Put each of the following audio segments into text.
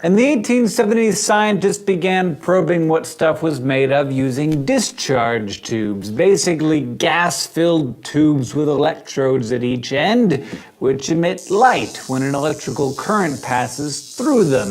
In the 1870s, scientists began probing what stuff was made of using discharge tubes, basically gas-filled tubes with electrodes at each end, which emit light when an electrical current passes through them.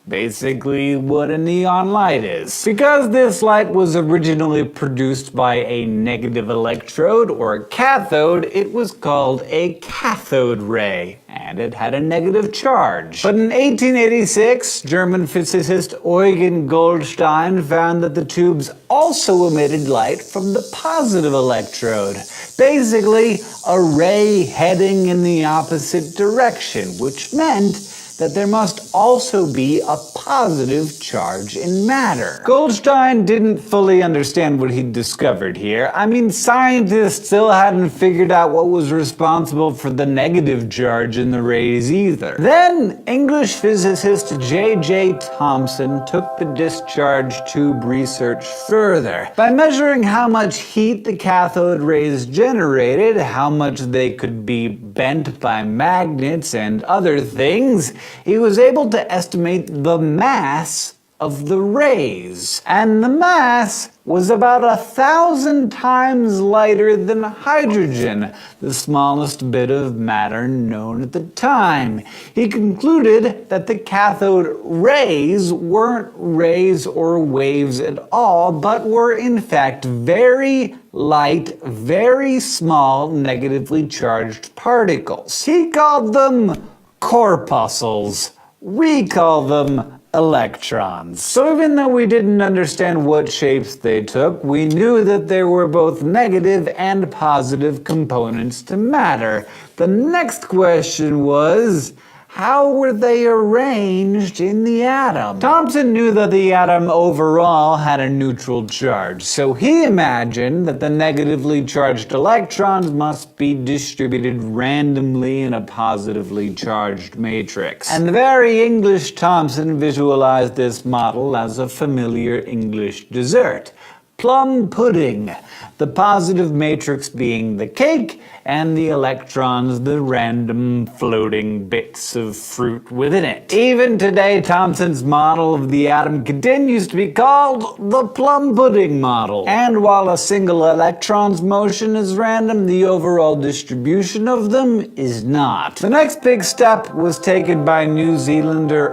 Basically what a neon light is. Because this light was originally produced by a negative electrode, or a cathode, it was called a cathode ray, and it had a negative charge. But in 1886, German physicist Eugen Goldstein found that the tubes also emitted light from the positive electrode. Basically, a ray heading in the opposite direction, which meant that there must also be a positive charge in matter. Goldstein didn't fully understand what he'd discovered here. I mean, scientists still hadn't figured out what was responsible for the negative charge in the rays either. Then, English physicist J.J. Thomson took the discharge tube research further. By measuring how much heat the cathode rays generated, how much they could be bent by magnets and other things, he was able to estimate the mass of the rays. And the mass was about 1,000 times lighter than hydrogen, the smallest bit of matter known at the time. He concluded that the cathode rays weren't rays or waves at all, but were in fact very light, very small, negatively charged particles. He called them corpuscles. We call them electrons. So even though we didn't understand what shapes they took, we knew that there were both negative and positive components to matter. The next question was, how were they arranged in the atom? Thomson knew that the atom overall had a neutral charge, so he imagined that the negatively charged electrons must be distributed randomly in a positively charged matrix. And the very English Thomson visualized this model as a familiar English dessert: plum pudding, the positive matrix being the cake, and the electrons the random floating bits of fruit within it. Even today, Thomson's model of the atom continues to be called the plum pudding model. And while a single electron's motion is random, the overall distribution of them is not. The next big step was taken by New Zealander